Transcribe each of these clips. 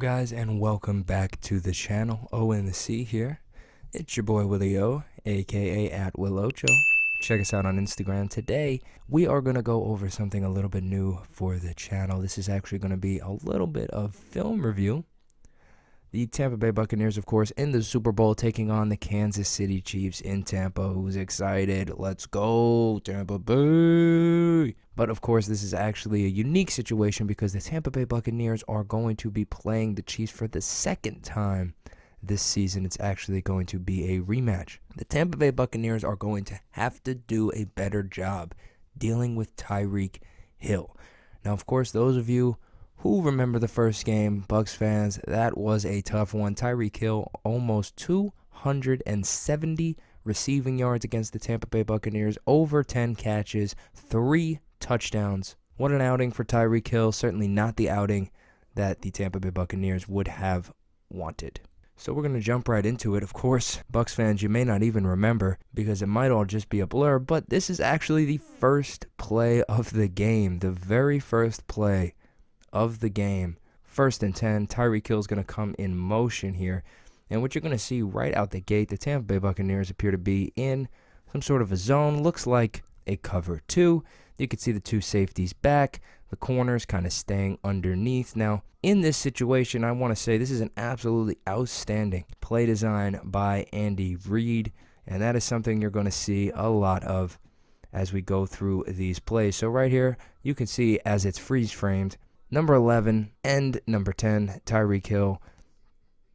guys, and welcome back to the channel. O in the C here. It's your boy WilOcho, aka at WilOcho. Check us out on Instagram. Today we are going to go over something a little bit new for the channel. This is actually going to be a little bit of film review. The Tampa Bay Buccaneers, of course, in the Super Bowl, taking on the Kansas City Chiefs in Tampa. Who's excited? Let's go, Tampa Bay! But, of course, this is actually a unique situation because the Tampa Bay Buccaneers are going to be playing the Chiefs for the second time this season. It's actually going to be a rematch. The Tampa Bay Buccaneers are going to have to do a better job dealing with Tyreek Hill. Now, of course, those of you who remember the first game, Bucs fans, that was a tough one. Tyreek Hill, almost 270 receiving yards against the Tampa Bay Buccaneers, over 10 catches, 3 touchdowns. What an outing for Tyreek Hill. Certainly not the outing that the Tampa Bay Buccaneers would have wanted. So we're going to jump right into it. Of course, Bucs fans, you may not even remember because it might all just be a blur, but this is actually the first play of the game, the very first play of the game. 1st and 10, Tyreek Hill is going to come in motion here. And what you're going to see right out the gate, the Tampa Bay Buccaneers appear to be in some sort of a zone. Looks like a cover 2. You can see the 2 safeties back. The corners kind of staying underneath. Now, in this situation, I want to say this is an absolutely outstanding play design by Andy Reid. And that is something you're going to see a lot of as we go through these plays. So right here, you can see as it's freeze framed, number 11 and number 10, Tyreek Hill.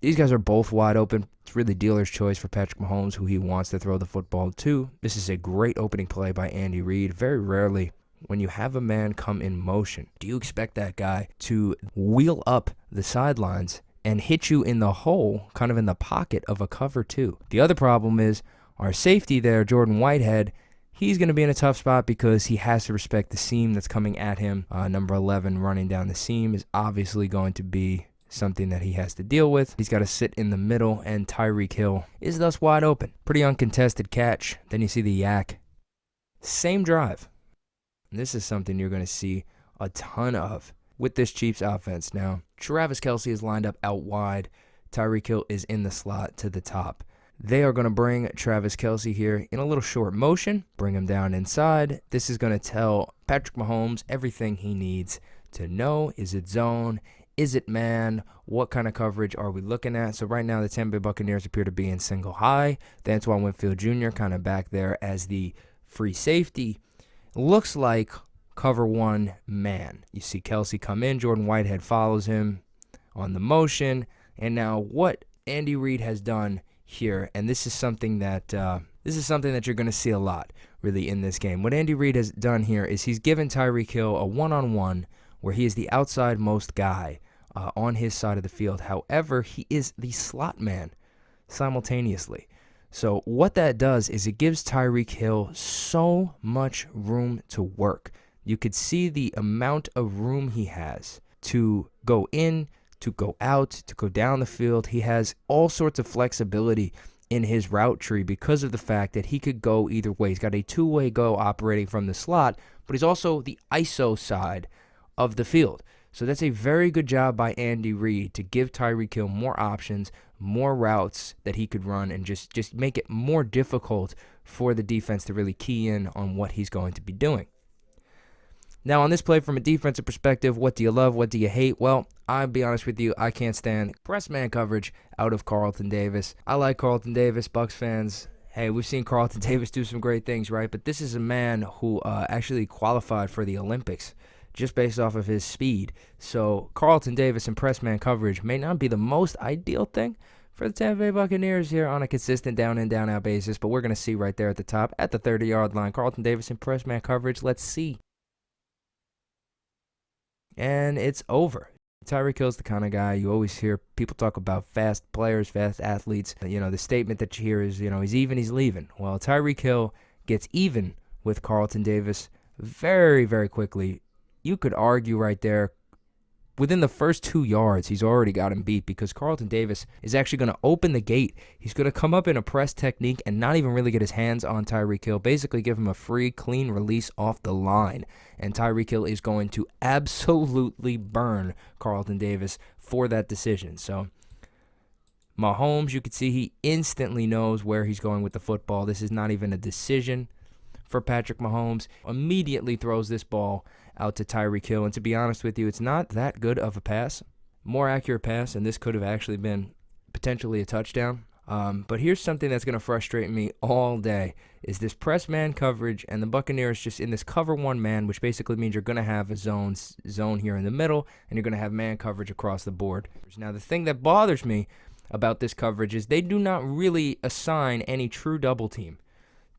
These guys are both wide open. It's really dealer's choice for Patrick Mahomes, who he wants to throw the football to. This is a great opening play by Andy Reid. Very rarely, when you have a man come in motion, do you expect that guy to wheel up the sidelines and hit you in the hole, kind of in the pocket of a cover 2. The other problem is our safety there, Jordan Whitehead. He's going to be in a tough spot because he has to respect the seam that's coming at him. Number 11 running down the seam is obviously going to be something that he has to deal with. He's got to sit in the middle, and Tyreek Hill is thus wide open. Pretty uncontested catch. Then you see the yak. Same drive. And this is something you're going to see a ton of with this Chiefs offense. Now, Travis Kelsey is lined up out wide. Tyreek Hill is in the slot to the top. They are going to bring Travis Kelsey here in a little short motion, bring him down inside. This is going to tell Patrick Mahomes everything he needs to know. Is it zone? Is it man? What kind of coverage are we looking at? So right now the Tampa Bay Buccaneers appear to be in single high. Antoine Winfield Jr. kind of back there as the free safety. Looks like cover 1 man. You see Kelsey come in. Jordan Whitehead follows him on the motion. And now what Andy Reid has done here, and this is something that you're going to see a lot really in this game. What Andy Reid has done here is he's given Tyreek Hill a one-on-one where he is the outside most guy on his side of the field. However, he is the slot man simultaneously. So what that does is it gives Tyreek Hill so much room to work. You could see the amount of room he has to go in, to go out, to go down the field. He has all sorts of flexibility in his route tree because of the fact that he could go either way. He's got a 2-way go operating from the slot, but he's also the ISO side of the field. So that's a very good job by Andy Reid to give Tyreek Hill more options, more routes that he could run, and just make it more difficult for the defense to really key in on what he's going to be doing. Now, on this play, from a defensive perspective, what do you love? What do you hate? Well, I'll be honest with you, I can't stand press man coverage out of Carlton Davis. I like Carlton Davis, Bucs fans. Hey, we've seen Carlton Davis do some great things, right? But this is a man who actually qualified for the Olympics just based off of his speed. So Carlton Davis and press man coverage may not be the most ideal thing for the Tampa Bay Buccaneers here on a consistent down and down out basis, but we're going to see right there at the top at the 30-yard line, Carlton Davis and press man coverage. Let's see. And it's over. Tyreek Hill's the kind of guy you always hear people talk about fast players, fast athletes. You know, the statement that you hear is, he's even, he's leaving. Well, Tyreek Hill gets even with Carlton Davis very, very quickly. You could argue right there, within the first 2 yards, he's already got him beat because Carlton Davis is actually going to open the gate. He's going to come up in a press technique and not even really get his hands on Tyreek Hill, basically give him a free, clean release off the line. And Tyreek Hill is going to absolutely burn Carlton Davis for that decision. So Mahomes, you can see he instantly knows where he's going with the football. This is not even a decision for Patrick Mahomes. Immediately throws this ball out to Tyreek Hill. And to be honest with you, it's not that good of a pass. More accurate pass, and this could have actually been potentially a touchdown. But here's something that's going to frustrate me all day, is this press man coverage, and the Buccaneers just in this cover one man, which basically means you're going to have a zone here in the middle, and you're going to have man coverage across the board. Now, the thing that bothers me about this coverage is they do not really assign any true double team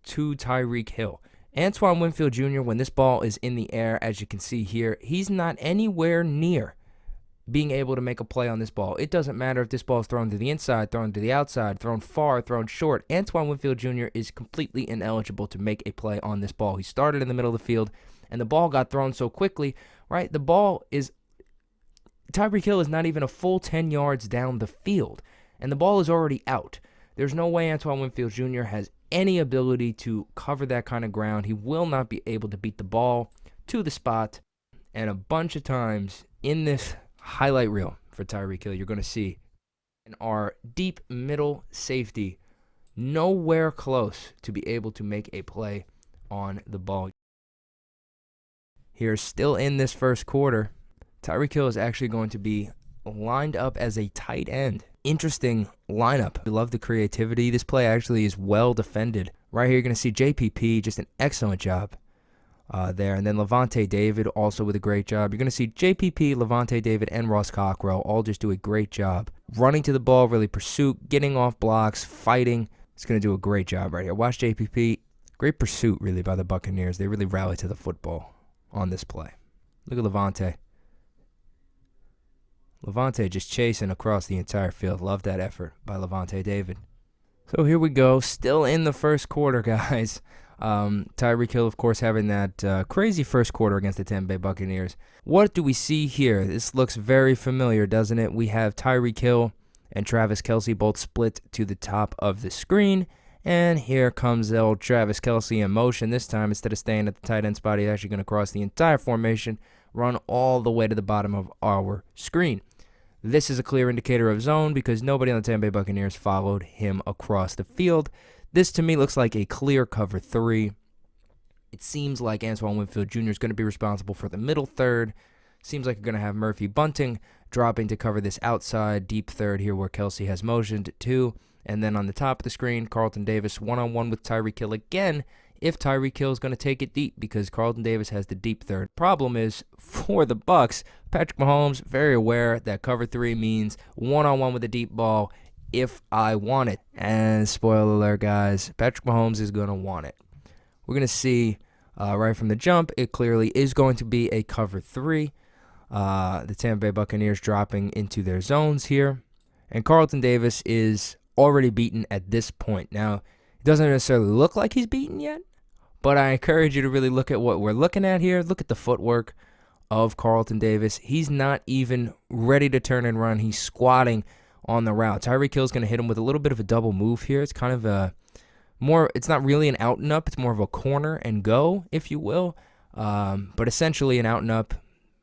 to Tyreek Hill. Antoine Winfield Jr., when this ball is in the air, as you can see here, he's not anywhere near being able to make a play on this ball. It doesn't matter if this ball is thrown to the inside, thrown to the outside, thrown far, thrown short. Antoine Winfield Jr. is completely ineligible to make a play on this ball. He started in the middle of the field, and the ball got thrown so quickly, right? Tyreek Hill is not even a full 10 yards down the field, and the ball is already out. There's no way Antoine Winfield Jr. has any ability to cover that kind of ground. He will not be able to beat the ball to the spot. And a bunch of times in this highlight reel for Tyreek Hill, you're going to see our deep middle safety nowhere close to be able to make a play on the ball. Here, still in this first quarter, Tyreek Hill is actually going to be lined up as a tight end. Interesting lineup. I love the creativity. This play actually is well defended. Right here, you're going to see JPP, just an excellent job there. And then Levante David also with a great job. You're going to see JPP, Levante David, and Ross Cockrell all just do a great job. Running to the ball, really pursuit, getting off blocks, fighting. It's going to do a great job right here. Watch JPP. Great pursuit, really, by the Buccaneers. They really rally to the football on this play. Look at Levante. Levante just chasing across the entire field. Love that effort by Levante David. So here we go. Still in the first quarter, guys. Tyreek Hill, of course, having that crazy first quarter against the Tampa Bay Buccaneers. What do we see here? This looks very familiar, doesn't it? We have Tyreek Hill and Travis Kelsey both split to the top of the screen. And here comes old Travis Kelsey in motion. This time, instead of staying at the tight end spot, he's actually going to cross the entire formation, run all the way to the bottom of our screen. This is a clear indicator of zone because nobody on the Tampa Bay Buccaneers followed him across the field. This, to me, looks like a clear cover 3. It seems like Antoine Winfield Jr. is going to be responsible for the middle third. Seems like you're going to have Murphy Bunting dropping to cover this outside deep third here where Kelsey has motioned to. And then on the top of the screen, Carlton Davis one-on-one with Tyreek Hill again, if Tyreek Hill is going to take it deep because Carlton Davis has the deep third. Problem is, for the Bucs, Patrick Mahomes, very aware that cover 3 means one-on-one with a deep ball if I want it. And spoiler alert, guys, Patrick Mahomes is going to want it. We're going to see right from the jump, it clearly is going to be a cover 3. The Tampa Bay Buccaneers dropping into their zones here. And Carlton Davis is already beaten at this point. Now, it doesn't necessarily look like he's beaten yet, but I encourage you to really look at what we're looking at here. Look at the footwork of Carlton Davis. He's not even ready to turn and run. He's squatting on the route. Tyreek Hill's going to hit him with a little bit of a double move here. It's kind of it's not really an out and up. It's more of a corner and go, if you will. But essentially an out and up,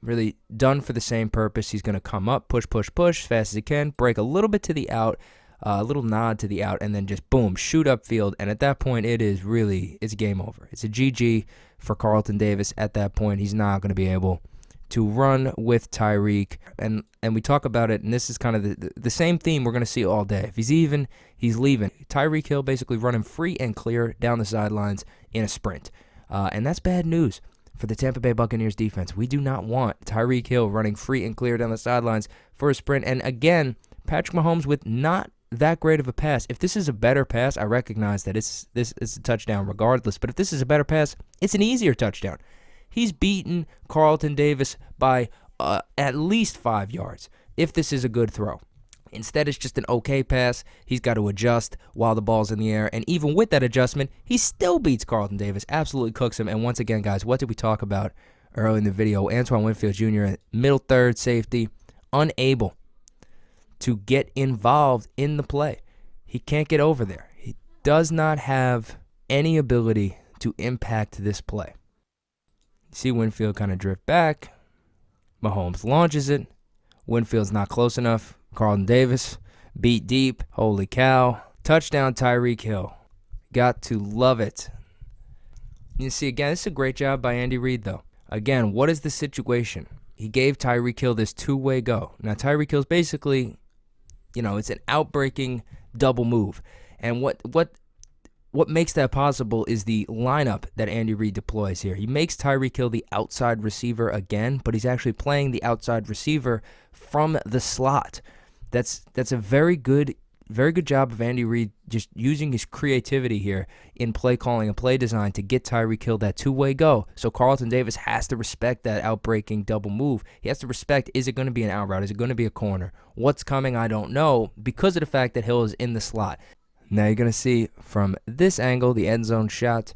really done for the same purpose. He's going to come up, push, push, push as fast as he can, break a little bit to the out, a little nod to the out, and then just boom, shoot upfield. And at that point, it's game over. It's a GG for Carlton Davis at that point. He's not going to be able to run with Tyreek. And we talk about it, and this is kind of the same theme we're going to see all day. If he's even, he's leaving. Tyreek Hill basically running free and clear down the sidelines in a sprint. And that's bad news for the Tampa Bay Buccaneers defense. We do not want Tyreek Hill running free and clear down the sidelines for a sprint. And again, Patrick Mahomes with not that great of a pass. If this is a better pass, I recognize that this is a touchdown regardless. But if this is a better pass, it's an easier touchdown. He's beaten Carlton Davis by at least 5 yards if this is a good throw. Instead, it's just an okay pass. He's got to adjust while the ball's in the air. And even with that adjustment, he still beats Carlton Davis, absolutely cooks him. And once again, guys, what did we talk about early in the video, Antoine Winfield Jr., middle third safety, unable to get involved in the play. He can't get over there. He does not have any ability to impact this play. See Winfield kind of drift back. Mahomes launches it. Winfield's not close enough. Carlton Davis beat deep. Holy cow. Touchdown Tyreek Hill. Got to love it. You see, again, this is a great job by Andy Reid, though. Again, what is the situation? He gave Tyreek Hill this two-way go. Now, Tyreek Hill's basically, it's an outbreaking double move. And what makes that possible is the lineup that Andy Reid deploys here. He makes Tyreek Hill the outside receiver again, but he's actually playing the outside receiver from the slot. That's a very good job of Andy Reid just using his creativity here in play calling and play design to get Tyreek Hill that two-way go. So Carlton Davis has to respect that outbreaking double move. He has to respect, is it going to be an out route? Is it going to be a corner? What's coming? I don't know, because of the fact that Hill is in the slot. Now you're going to see from this angle, the end zone shot,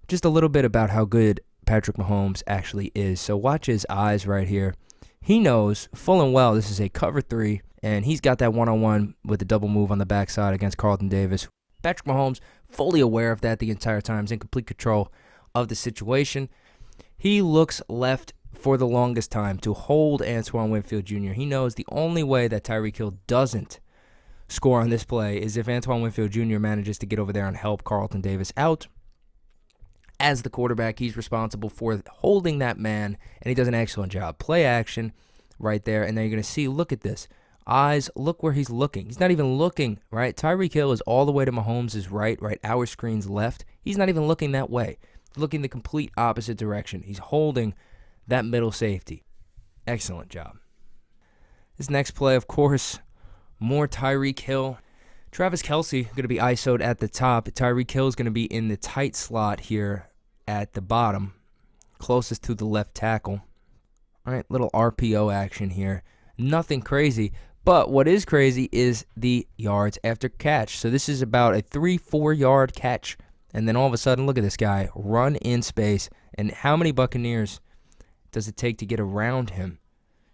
just a little bit about how good Patrick Mahomes actually is. So watch his eyes right here. He knows full and well this is a cover 3, and he's got that one-on-one with the double move on the backside against Carlton Davis. Patrick Mahomes, fully aware of that the entire time, is in complete control of the situation. He looks left for the longest time to hold Antoine Winfield Jr. He knows the only way that Tyreek Hill doesn't score on this play is if Antoine Winfield Jr. manages to get over there and help Carlton Davis out. As the quarterback, he's responsible for holding that man, and he does an excellent job. Play action right there, and then you're going to see, look at this. Eyes, look where he's looking. He's not even looking, right? Tyreek Hill is all the way to Mahomes' right, our screen's left. He's not even looking that way. He's looking the complete opposite direction. He's holding that middle safety. Excellent job. This next play, of course, more Tyreek Hill. Travis Kelsey going to be ISO'd at the top. Tyreek Hill is going to be in the tight slot here at the bottom, closest to the left tackle. All right, little RPO action here. Nothing crazy, but what is crazy is the yards after catch. So this is about a 3-4 yard catch, and then all of a sudden, look at this guy run in space. And how many Buccaneers does it take to get around him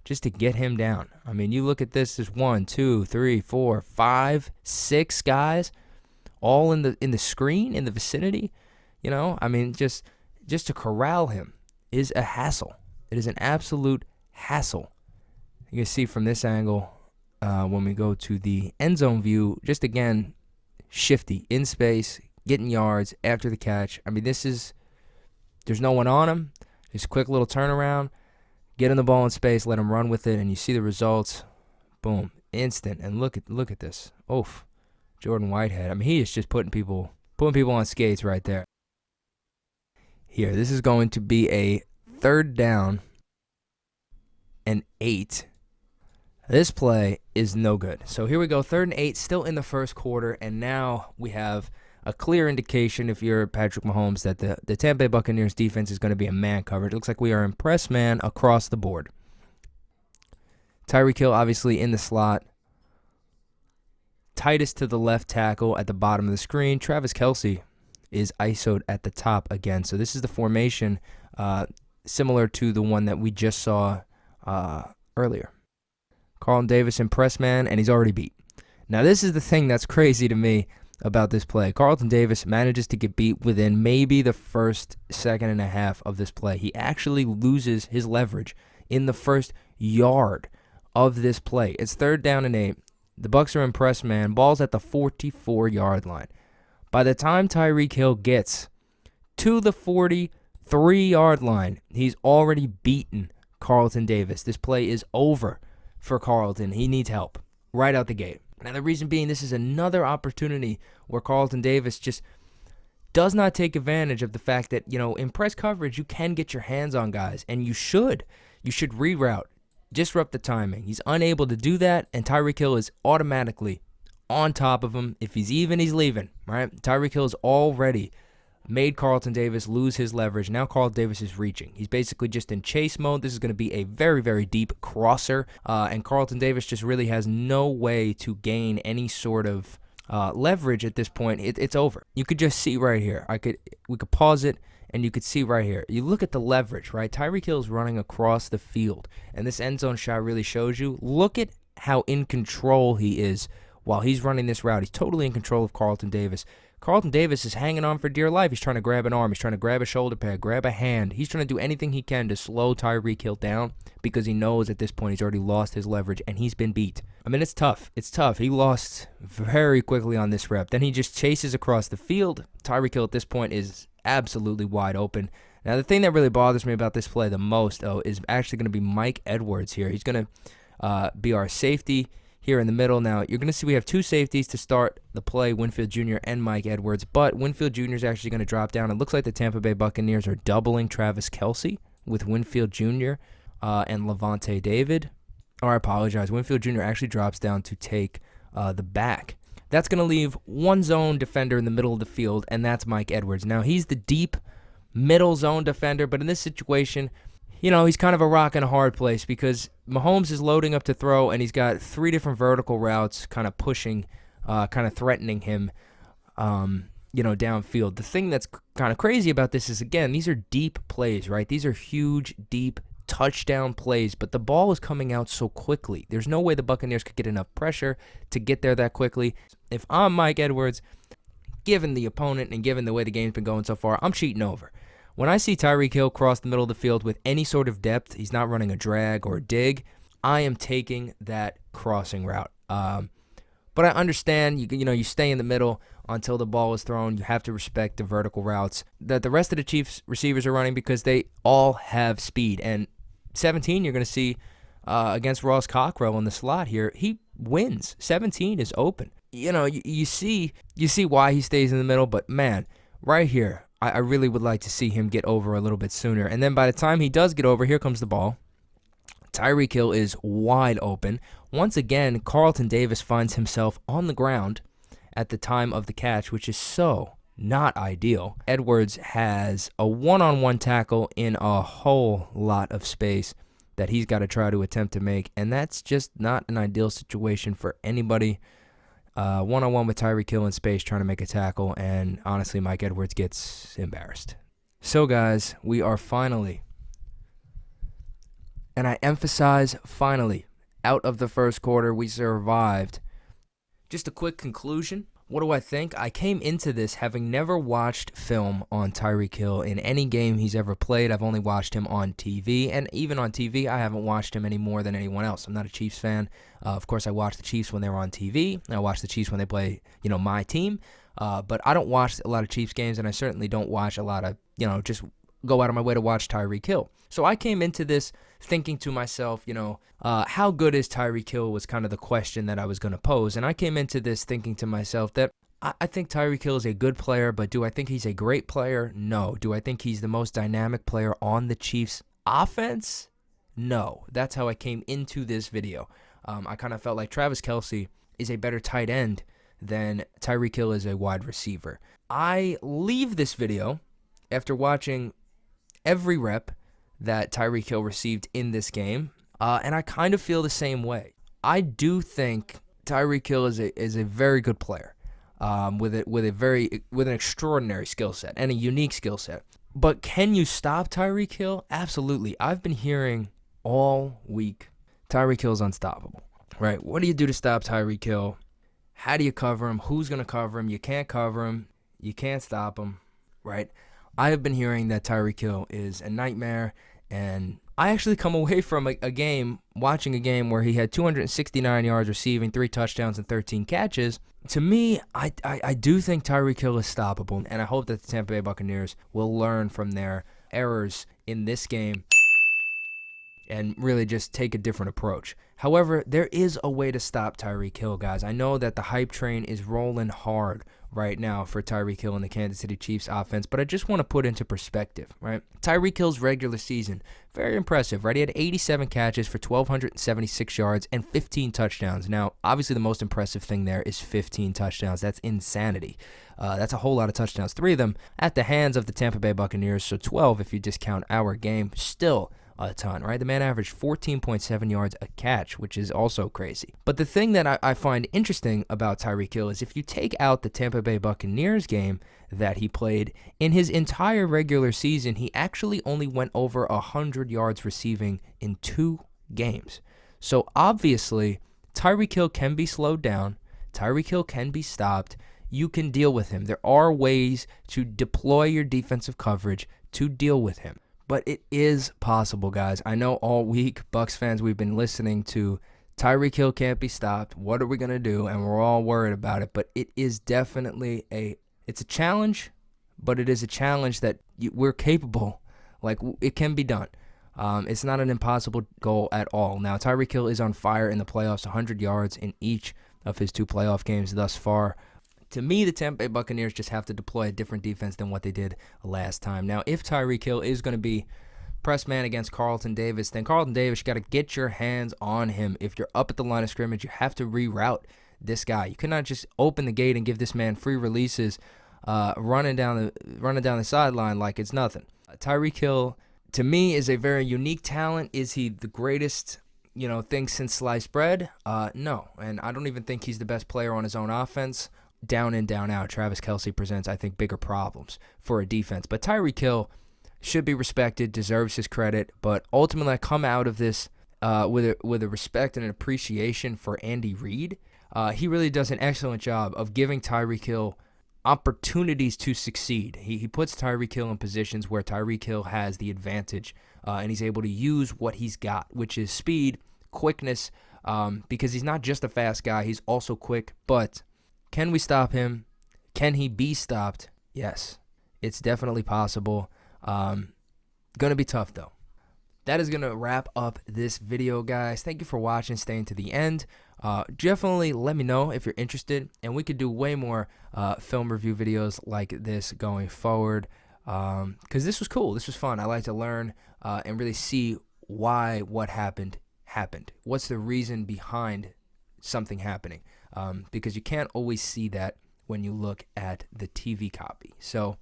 just to get him down? I mean, you look at this, there's 1, 2, 3, 4, 5, 6 guys all in the screen, in the vicinity. I mean, just to corral him is a hassle. It is an absolute hassle. You can see from this angle, when we go to the end zone view, just again, shifty, in space, getting yards after the catch. I mean, there's no one on him. Just quick little turnaround, get in the ball in space, let him run with it, and you see the results. Boom, instant. And look at this. Oof, Jordan Whitehead. I mean, he is just putting people on skates right there. Here, this is going to be a 3rd down and 8. This play is no good. So here we go, 3rd and 8, still in the first quarter, and now we have a clear indication, if you're Patrick Mahomes, that the Tampa Bay Buccaneers defense is going to be a man coverage. It looks like we are in press man across the board. Tyreek Hill obviously in the slot. Tightest to the left tackle at the bottom of the screen. Travis Kelsey is ISO'd at the top again. So this is the formation similar to the one that we just saw earlier. Carlton Davis in press man, and he's already beat. Now this is the thing that's crazy to me about this play. Carlton Davis manages to get beat within maybe the first second and a half of this play. He actually loses his leverage in the first yard of this play. It's 3rd down and 8. The Bucs are in press man. Ball's at the 44-yard line. By the time Tyreek Hill gets to the 43-yard line, he's already beaten Carlton Davis. This play is over for Carlton. He needs help right out the gate. Now, the reason being, this is another opportunity where Carlton Davis just does not take advantage of the fact that, in press coverage, you can get your hands on guys, and you should. You should reroute, disrupt the timing. He's unable to do that, and Tyreek Hill is automatically on top of him. If he's even, he's leaving, right? Tyreek Hill has already made Carlton Davis lose his leverage. Now Carlton Davis is reaching. He's basically just in chase mode. This is going to be a very, very deep crosser, and Carlton Davis just really has no way to gain any sort of leverage at this point. It's over. You could just see right here. We could pause it and you could see right here, you look at the leverage, right? Tyreek Hill is running across the field, and this end zone shot really shows you. Look at how in control he is while he's running this route. He's totally in control of Carlton Davis. Carlton Davis is hanging on for dear life. He's trying to grab an arm. He's trying to grab a shoulder pad, grab a hand. He's trying to do anything he can to slow Tyreek Hill down because he knows at this point he's already lost his leverage and he's been beat. I mean, it's tough. It's tough. He lost very quickly on this rep. Then he just chases across the field. Tyreek Hill at this point is absolutely wide open. Now, the thing that really bothers me about this play the most, though, is actually going to be Mike Edwards here. He's going to be our safety here in the middle. Now, you're going to see we have two safeties to start the play, Winfield Jr. and Mike Edwards, but Winfield Jr. is actually going to drop down. It looks like the Tampa Bay Buccaneers are doubling Travis Kelsey with Winfield Jr. And Levante David. Oh, I apologize. Winfield Jr. actually drops down to take the back. That's going to leave one zone defender in the middle of the field, and that's Mike Edwards. Now, he's the deep middle zone defender, but in this situation, you know, he's kind of a rock and a hard place because Mahomes is loading up to throw, and he's got three different vertical routes kind of pushing, kind of threatening him, downfield. The thing that's kind of crazy about this is, again, these are deep plays, right? These are huge, deep touchdown plays, but the ball is coming out so quickly. There's no way the Buccaneers could get enough pressure to get there that quickly. If I'm Mike Edwards, given the opponent and given the way the game's been going so far, I'm cheating over. When I see Tyreek Hill cross the middle of the field with any sort of depth, he's not running a drag or a dig, I am taking that crossing route. But I understand, you stay in the middle until the ball is thrown. You have to respect the vertical routes that the rest of the Chiefs receivers are running because they all have speed. And 17, you're going to see against Ross Cockrell in the slot here, he wins. 17 is open. You see why he stays in the middle, but man, right here, I really would like to see him get over a little bit sooner. And then by the time he does get over, here comes the ball. Tyreek Hill is wide open. Once again, Carlton Davis finds himself on the ground at the time of the catch, which is so not ideal. Edwards has a one-on-one tackle in a whole lot of space that he's got to try to attempt to make, and that's just not an ideal situation for anybody. One-on-one with Tyreek Hill in space trying to make a tackle, and honestly, Mike Edwards gets embarrassed. So, guys, we are finally, and I emphasize finally, out of the first quarter. We survived. Just a quick conclusion. What do I think? I came into this having never watched film on Tyreek Hill in any game he's ever played. I've only watched him on TV, and even on TV, I haven't watched him any more than anyone else. I'm not a Chiefs fan. Of course, I watch the Chiefs when they're on TV. I watch the Chiefs when they play, my team. But I don't watch a lot of Chiefs games, and I certainly don't watch a lot of, just go out of my way to watch Tyreek Hill. So I came into this thinking to myself, how good is Tyreek Hill was kind of the question that I was going to pose. And I came into this thinking to myself that I think Tyreek Hill is a good player, but do I think he's a great player? No. Do I think he's the most dynamic player on the Chiefs offense? No. That's how I came into this video. I kind of felt like Travis Kelsey is a better tight end than Tyreek Hill is a wide receiver. I leave this video after watching every rep that Tyreek Hill received in this game, and I kind of feel the same way. I do think Tyreek Hill is a very good player, with an extraordinary skill set and a unique skill set. But can you stop Tyreek Hill? Absolutely. I've been hearing all week Tyreek Hill's unstoppable. Right? What do you do to stop Tyreek Hill? How do you cover him? Who's going to cover him? You can't cover him. You can't stop him. Right? I have been hearing that Tyreek Hill is a nightmare, and I actually come away from watching a game where he had 269 yards receiving, 3 touchdowns, and 13 catches. To me, I do think Tyreek Hill is stoppable, and I hope that the Tampa Bay Buccaneers will learn from their errors in this game and really just take a different approach. However, there is a way to stop Tyreek Hill, guys. I know that the hype train is rolling hard right now for Tyreek Hill and the Kansas City Chiefs offense, but I just want to put into perspective, right? Tyreek Hill's regular season, very impressive, right? He had 87 catches for 1,276 yards and 15 touchdowns. Now, obviously the most impressive thing there is 15 touchdowns. That's insanity. That's a whole lot of touchdowns. 3 of them at the hands of the Tampa Bay Buccaneers, so 12 if you discount our game. Still a ton, right? The man averaged 14.7 yards a catch, which is also crazy. But the thing that I find interesting about Tyreek Hill is if you take out the Tampa Bay Buccaneers game that he played, in his entire regular season, he actually only went over 100 yards receiving in 2 games. So obviously, Tyreek Hill can be slowed down. Tyreek Hill can be stopped. You can deal with him. There are ways to deploy your defensive coverage to deal with him. But it is possible, guys. I know all week, Bucs fans, we've been listening to Tyreek Hill can't be stopped. What are we going to do? And we're all worried about it. But it is definitely it's a challenge, but it is a challenge that we're capable. Like, it can be done. It's not an impossible goal at all. Now, Tyreek Hill is on fire in the playoffs, 100 yards in each of his 2 playoff games thus far. To me, the Tampa Bay Buccaneers just have to deploy a different defense than what they did last time. Now, if Tyreek Hill is going to be press man against Carlton Davis, then Carlton Davis, you got to get your hands on him. If you're up at the line of scrimmage, you have to reroute this guy. You cannot just open the gate and give this man free releases, running down the sideline like it's nothing. Tyreek Hill, to me, is a very unique talent. Is he the greatest thing since sliced bread? No, and I don't even think he's the best player on his own offense. Down in, down out, Travis Kelsey presents, I think, bigger problems for a defense. But Tyreek Hill should be respected, deserves his credit. But ultimately, I come out of this with a respect and an appreciation for Andy Reid. He really does an excellent job of giving Tyreek Hill opportunities to succeed. He puts Tyreek Hill in positions where Tyreek Hill has the advantage, and he's able to use what he's got, which is speed, quickness, because he's not just a fast guy, he's also quick. But can we stop him? Can he be stopped? Yes, it's definitely possible. Going to be tough, though. That is going to wrap up this video, guys. Thank you for watching, staying to the end. Definitely let me know if you're interested, and we could do way more film review videos like this going forward, because this was cool. This was fun. I like to learn and really see why what happened. What's the reason behind something happening? Because you can't always see that when you look at the TV copy. So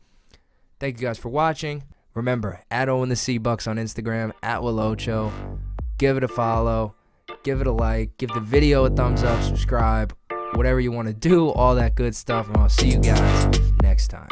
thank you guys for watching. Remember, at @OwenTheCBucs on Instagram, at WilOcho. Give it a follow, give it a like, give the video a thumbs up, subscribe, whatever you want to do, all that good stuff. And I'll see you guys next time.